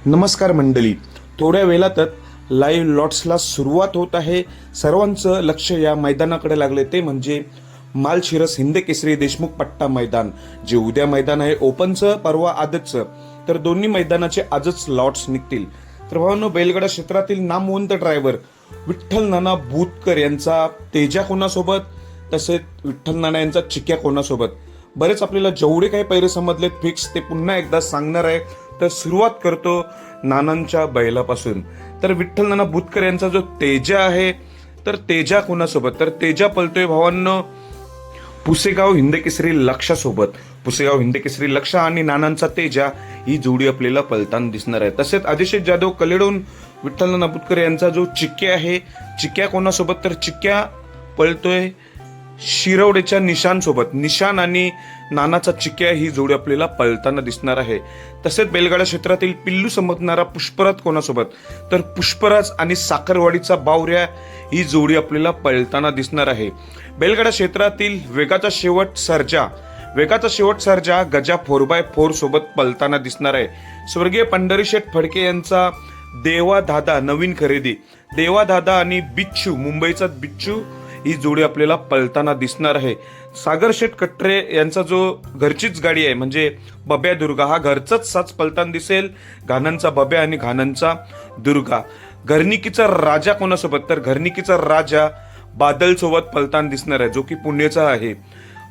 नमस्कार मंडळी, थोड्या वेळातच लाईव्ह लॉट्सला सुरुवात होत आहे. सर्वांचं लक्ष या मैदानाकडे लागले, ते म्हणजे मालशिरस हिंद केसरी देशमुख पट्टा मैदान, जे उद्या मैदान आहे ओपनचं, परवा आदतचं. तर दोन्ही मैदानाचे आजच लॉट्स निघतील. तर भावांनो, बैलगाडा क्षेत्रातील नामवंत ड्रायव्हर विठ्ठल नाना बुतकर यांचा तेजा कोणासोबत, तसेच विठ्ठल नाना यांचा चिक्या कोणासोबत, बरेच आपल्याला जेवढे काही पैरे समजलेत फिक्स ते पुन्हा एकदा सांगणार आहे. तर सुरुवात करतो नानांच्या बैलापासून. तर विठ्ठल नाना बुतकर यांचा जो तेजा आहे, तर तेजा कोणासोबत, तर तेजा पलतोय भावांनो पुसेगाव हिंदकेसरी लक्षासोबत. पुसेगाव हिंदकेसरी लक्ष आणि नानांचा तेजा ही जोडी आपल्याला पलताना दिसणार आहे. तसेच आदिशेष जाधव कलेडून विठ्ठल नाना बुतकर यांचा जो चिक्या आहे, चिक्या कोणासोबत, तर चिक्या पळतोय शिरवडेच्या निशान सोबत. निशान आणि नानाचा चिक्या ही जोडी आपल्याला पळताना दिसणार आहे. तसेच बैलगाडा क्षेत्रातील पिल्लू समजणारा पुष्पराज कोणासोबत, तर पुष्पराज आणि साखरवाडीचा बावऱ्या ही जोडी आपल्याला पळताना दिसणार आहे. बैलगाडा क्षेत्रातील वेगाचा शेवट सर्जा गजा 4x4 सोबत पळताना दिसणार आहे. स्वर्गीय पंढरीशेठ फडके यांचा देवा दादा नवीन खरेदी, देवा दादा आणि बिच्छू, मुंबईचा बिच्छू ही जोडी आपल्याला पळताना दिसणार आहे. सागर शेठ कटरे यांचा जो घरचीच गाडी आहे म्हणजे बब्या दुर्गा, हा घरचाच साच पळताना दिसेल. घाणंचा बब्या आणि घाणंचा दुर्गा. घरनिकीचा राजा कोणासोबत, तर घरनिकीचा राजा बादल सोबत पळताना दिसणार आहे, जो की पुण्याचा आहे.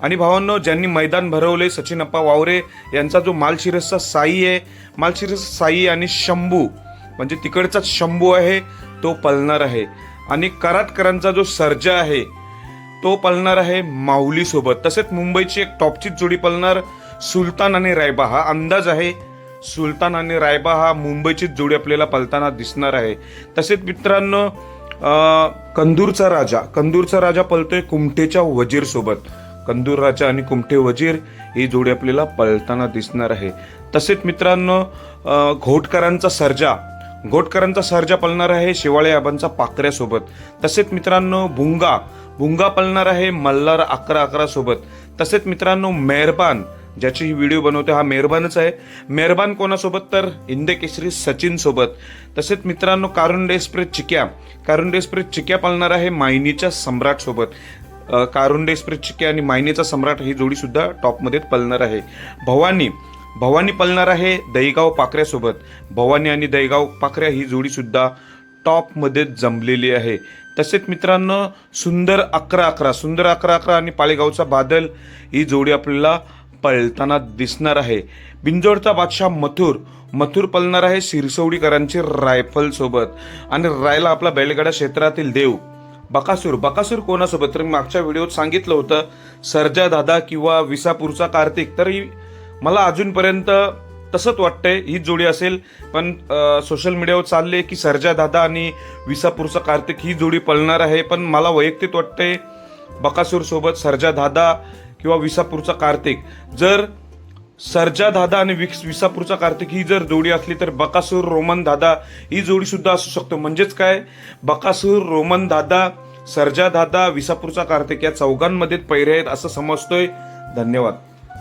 आणि भावांनो, ज्यांनी मैदान भरवले सचिन अप्पा वावरे यांचा जो मालशिरसचा साई आहे, मालशिरस साई आणि शंभू म्हणजे तिकडचाच शंभू आहे, तो पळणार आहे. आणि कराटकरांचा जो सर्जा आहे तो पळणार आहे माऊली सोबत. तसेच मुंबईची एक टॉपची जोडी पळणार सुलतान आणि रायबा, हा अंदाज आहे. सुलतान आणि रायबा हा मुंबईची जोडी आपल्याला पळताना दिसणार आहे. तसेच मित्रांनो, कंदूरचा राजा पळतोय कुमठेच्या वजीर सोबत. कंदूर राजा आणि कुमठे वजीर ही जोडी आपल्याला पळताना दिसणार आहे. तसेच मित्रांनो, घोटकरांचा सर्जा पळणार आहे शिवाळे आबांचा पाकऱ्यासोबत. तसेच मित्रांनो, भुंगा पळणार आहे मल्हार 11-11 सोबत. तसेच मित्रांनो, मेहरबान, ज्याची ही व्हिडिओ बनवते हा मेहरबानच आहे. मेहरबान कोणासोबत, तर हिंदकेसरी सचिन सोबत. तसेच मित्रांनो, कारुंडे एक्सप्रेस चिक्या पळणार आहे मायनीच्या सम्राट सोबत. कारुंडे एक्सप्रेस चिक्या आणि मायनीचा सम्राट ही जोडी सुद्धा टॉपमध्ये पळणार आहे. भवानी पळणार आहे दहीगाव पाकऱ्यासोबत. भवानी आणि दहीगाव पाकऱ्या ही जोडी सुद्धा टॉप मध्ये जमलेली आहे. तसेच मित्रांनो, सुंदर 11-11 आणि पाळेगावचा बादल ही जोडी आपल्याला पळताना दिसणार आहे. बिंजोडचा बादशाह मथुर पळणार आहे सिरसवडीकरांची रायफल सोबत. आणि रायला आपला बैलगाडा क्षेत्रातील देव बकासूर कोणासोबत, तर मागच्या व्हिडिओत सांगितलं होतं सर्जा दादा किंवा विसापूरचा कार्तिक. तरी मला अजूनपर्यंत तसंच वाटतंय हीच जोडी असेल, पण सोशल मीडियावर चालले की सर्जा दादा आणि विसापूरचा कार्तिक ही जोडी पळणार आहे. पण मला वैयक्तिक वाटतंय बकासूर सोबत सर्जा दादा किंवा विसापूरचा कार्तिक. जर सर्जा दादा आणि विसापूरचा कार्तिक ही जर जोडी असली तर बकासूर रोमन दादा ही जोडी सुद्धा असू शकतो. म्हणजेच काय, बकासूर रोमन दादा, सर्जा दादा, विसापूरचा कार्तिक या चौघांमध्ये पैरे आहेत असं समजतोय. धन्यवाद.